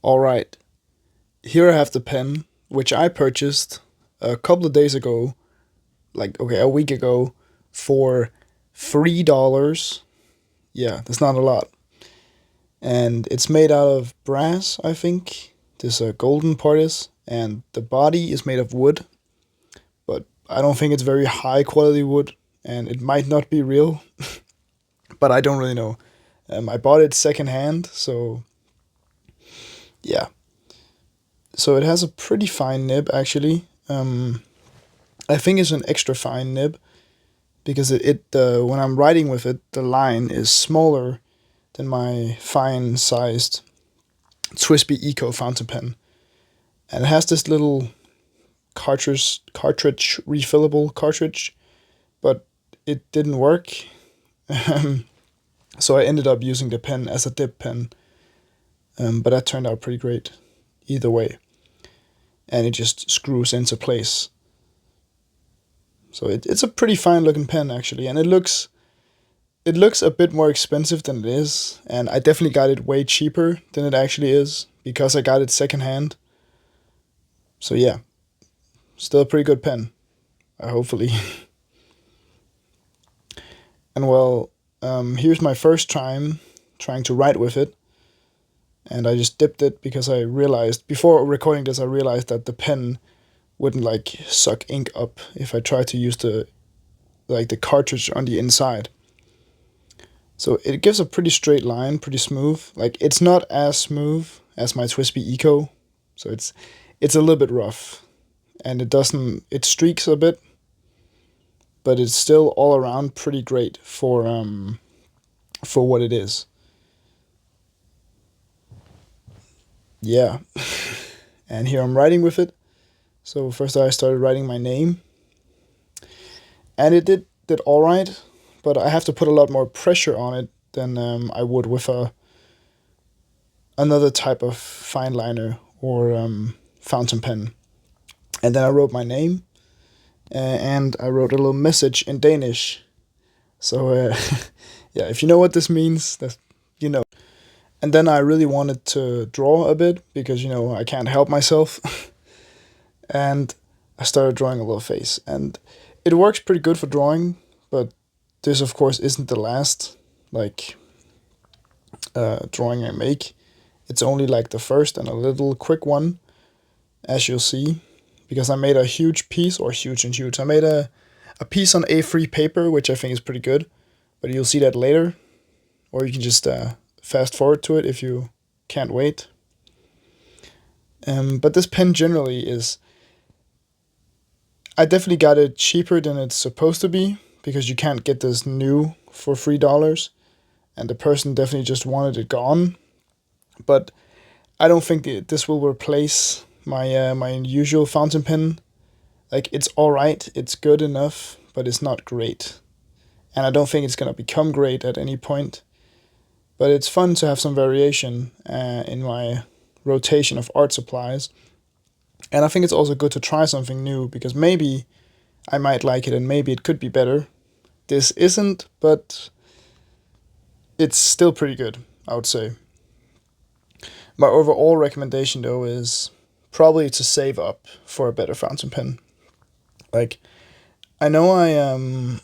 Alright, here I have the pen, which I purchased a couple of days ago, a week ago, for $3. Yeah, that's not a lot. And it's made out of brass, I think. This golden part is, and the body is made of wood, but I don't think it's very high quality wood, and it might not be real, but I don't really know. I bought it secondhand, so yeah. So it has a pretty fine nib actually. I think it's an extra fine nib because when I'm writing with it, the line is smaller than my fine sized TWSBI Eco fountain pen, and it has this little cartridge refillable cartridge, but it didn't work. So I ended up using the pen as a dip pen, but that turned out pretty great either way, and it just screws into place. So it's a pretty fine looking pen actually, and it looks a bit more expensive than it is, and I definitely got it way cheaper than it actually is because I got it secondhand. So yeah, still a pretty good pen, hopefully. And well, here's my first time trying to write with it, and I just dipped it because I realized before recording this, I realized that the pen wouldn't like suck ink up if I tried to use the cartridge on the inside. So it gives a pretty straight line, pretty smooth. Like it's not as smooth as my TWSBI Eco, so it's a little bit rough, and it streaks a bit, but it's still all around pretty great for what it is. Yeah, and here I'm writing with it. So first I started writing my name, and it did all right, but I have to put a lot more pressure on it than I would with another type of fine liner or fountain pen. And then I wrote my name, and I wrote a little message in Danish. So yeah, if you know what this means, that you know. And then I really wanted to draw a bit because I can't help myself, and I started drawing a little face, and it works pretty good for drawing. But this, of course, isn't the last like drawing I make. It's only like the first and a little quick one, as you'll see, because I made a huge piece, or huge and huge. I made a piece on A3 paper, which I think is pretty good, but you'll see that later, or you can just fast forward to it if you can't wait. But this pen generally is. I definitely got it cheaper than it's supposed to be because you can't get this new for $3, and the person definitely just wanted it gone. But I don't think this will replace my usual fountain pen. Like it's all right, it's good enough, but it's not great, and I don't think it's gonna become great at any point. But it's fun to have some variation in my rotation of art supplies, and I think it's also good to try something new because maybe I might like it and maybe it could be better. This isn't, but it's still pretty good, I would say. My overall recommendation though is probably to save up for a better fountain pen. Like I know I'm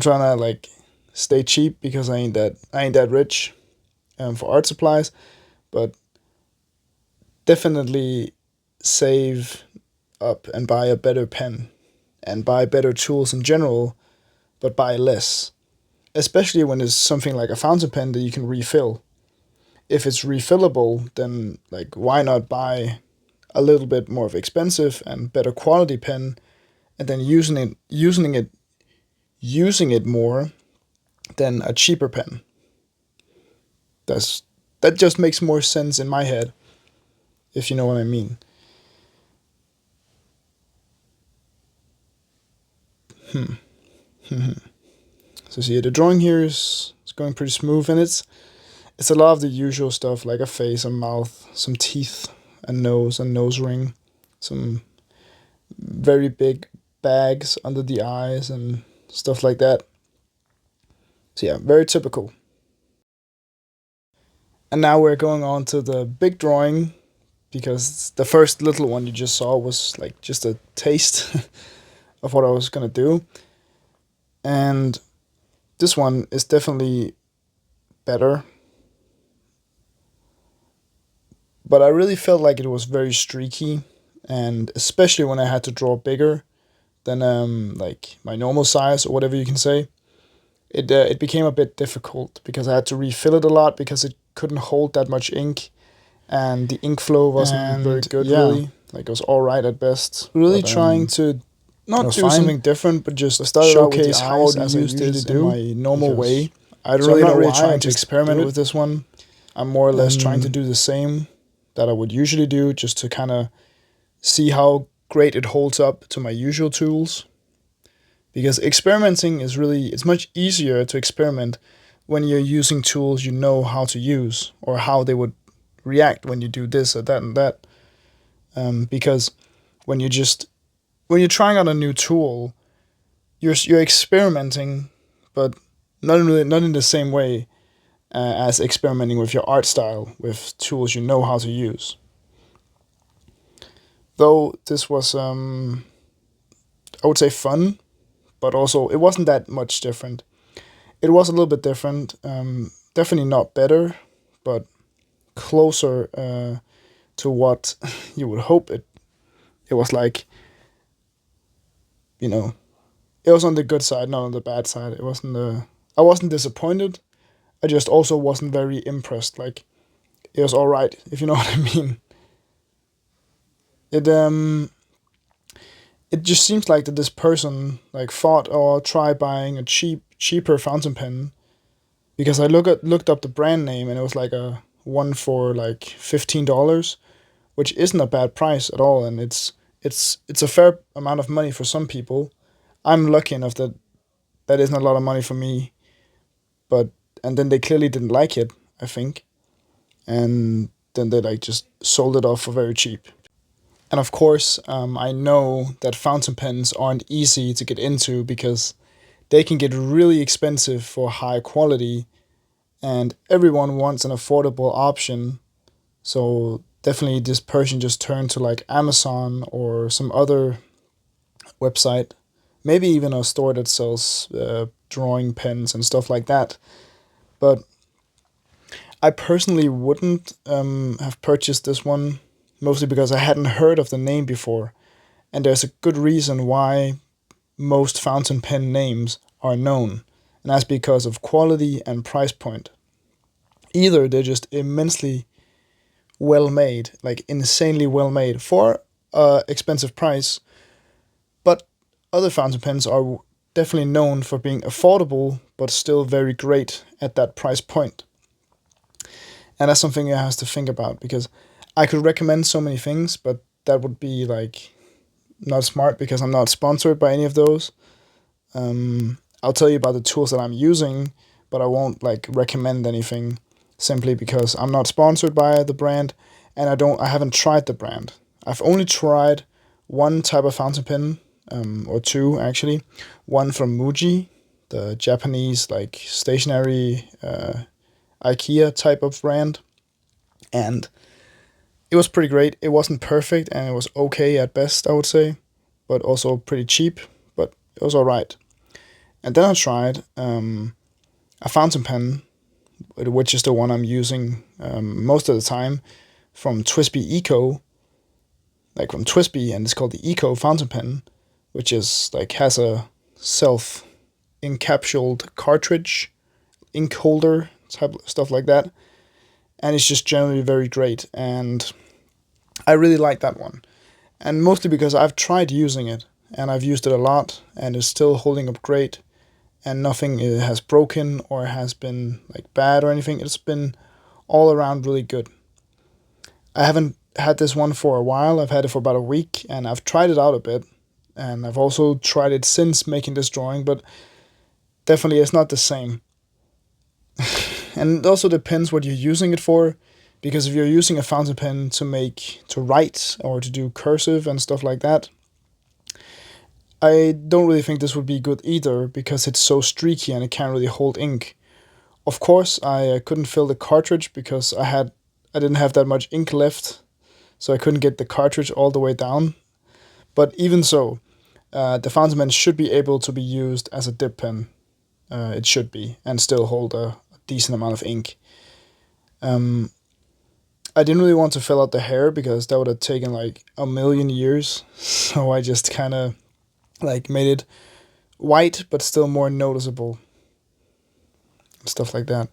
trying to like stay cheap because I ain't that rich for art supplies, but definitely save up and buy a better pen and buy better tools in general, but buy less. Especially when it's something like a fountain pen that you can refill. If it's refillable, then like why not buy a little bit more of expensive and better quality pen, and then using it more than a cheaper pen. That's that just makes more sense in my head, if you know what I mean. So see, the drawing here is going pretty smooth, and it's a lot of the usual stuff like a face, a mouth, some teeth, a nose ring, some very big bags under the eyes and stuff like that. So yeah, very typical. And now we're going on to the big drawing, because the first little one you just saw was like just a taste of what I was gonna do. And this one is definitely better. But I really felt like it was very streaky, and especially when I had to draw bigger than like my normal size or whatever you can say, it became a bit difficult because I had to refill it a lot because it couldn't hold that much ink, and the ink flow wasn't very good. yeah. Really, like it was all right at best. Really But, trying to not do fine. something different, but just started out with the showcase how eyes I as I used usually it do, in my normal because way. I so really I'm not not really really trying trying to to experiment do it. with this one. I'm more or less trying to Um, do the same that I would usually do, just to kind of see how great it holds up to my usual tools. Because experimenting is really, it's much easier to experiment when you're using tools you know how to use, or how they would react when you do this or that and that. Because when when you're trying out a new tool, you're experimenting, but not in the same way as experimenting with your art style with tools you know how to use. Though this was, I would say, fun, but also it wasn't that much different. It was a little bit different, definitely not better, but closer to what you would hope it. It was like, you know, it was on the good side, not on the bad side. It wasn't the. I wasn't disappointed. I just also wasn't very impressed. Like, it was all right, if you know what I mean. It it just seems like that this person like thought, oh, I'll try buying a cheaper fountain pen, because I looked up the brand name, and it was like a one for like $15, which isn't a bad price at all, and it's a fair amount of money for some people. I'm lucky enough that that isn't a lot of money for me, but and then they clearly didn't like it, I think, and then they like just sold it off for very cheap. And of course, I know that fountain pens aren't easy to get into, because they can get really expensive for high quality, and everyone wants an affordable option. So definitely, this person just turned to like Amazon or some other website, maybe even a store that sells drawing pens and stuff like that. But I personally wouldn't have purchased this one, mostly because I hadn't heard of the name before, and there's a good reason why most fountain pen names are known, and that's because of quality and price point. Either they're just immensely well made, like insanely well made for a expensive price, but other fountain pens are definitely known for being affordable but still very great at that price point. And that's something I have to think about, because I could recommend so many things, but that would be like not smart, because I'm not sponsored by any of those. I'll tell you about the tools that I'm using, but I won't like recommend anything, simply because I'm not sponsored by the brand, and I haven't tried the brand. I've only tried one type of fountain pen, or two actually. One from Muji, the Japanese like stationary IKEA type of brand, and it was pretty great. It wasn't perfect, and it was okay at best, I would say, but also pretty cheap. But it was all right. And then I tried a fountain pen, which is the one I'm using most of the time, from TWSBI Eco, like from TWSBI, and it's called the Eco fountain pen, which is like has a self encapsulated cartridge, ink holder type stuff like that, and it's just generally very great, and I really like that one, and mostly because I've tried using it, and I've used it a lot, and it's still holding up great, and nothing has broken or has been like bad or anything. It's been all around really good. I haven't had this one for a while. I've had it for about a week, and I've tried it out a bit, and I've also tried it since making this drawing, but definitely it's not the same. And it also depends what you're using it for, because if you're using a fountain pen to write or to do cursive and stuff like that, I don't really think this would be good either, because it's so streaky and it can't really hold ink. Of course, I couldn't fill the cartridge because I didn't have that much ink left, so I couldn't get the cartridge all the way down. But even so, the fountain pen should be able to be used as a dip pen. It should be, and still hold a decent amount of ink. I didn't really want to fill out the hair because that would have taken like a million years. So I just kind of like made it white but still more noticeable. Stuff like that.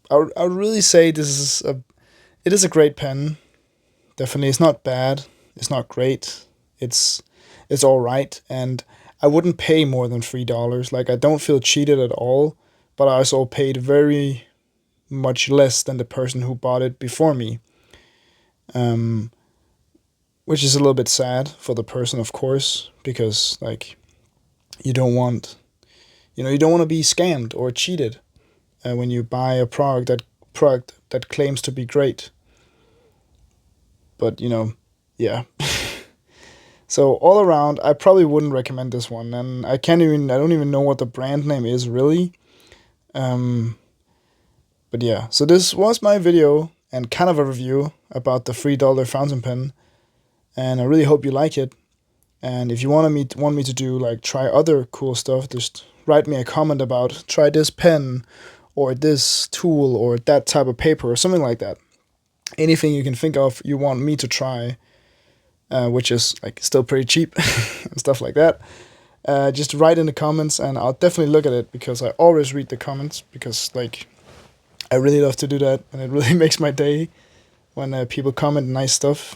I would really say it is a great pen. Definitely, it's not bad. It's not great. It's it's all right, and I wouldn't pay more than $3. Like I don't feel cheated at all, but I also paid very much less than the person who bought it before me. Um, which is a little bit sad for the person, of course, because like you don't want, you don't want to be scammed or cheated when you buy a product that claims to be great. But yeah. So all around, I probably wouldn't recommend this one, and I don't even know what the brand name is really. Um, but yeah, so this was my video and kind of a review about the $3 fountain pen, and I really hope you like it. And if you want me to do like try other cool stuff, just write me a comment about try this pen or this tool or that type of paper or something like that. Anything you can think of you want me to try, which is like still pretty cheap and stuff like that. Just write in the comments and I'll definitely look at it because I always read the comments because like I really love to do that and it really makes my day when people comment nice stuff.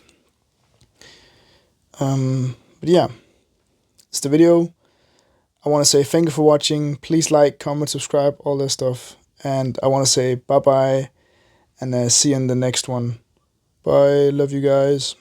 But yeah, it's the video. I want to say thank you for watching. Please like, comment, subscribe, all that stuff. And I want to say bye bye and see you in the next one. Bye. Love you guys.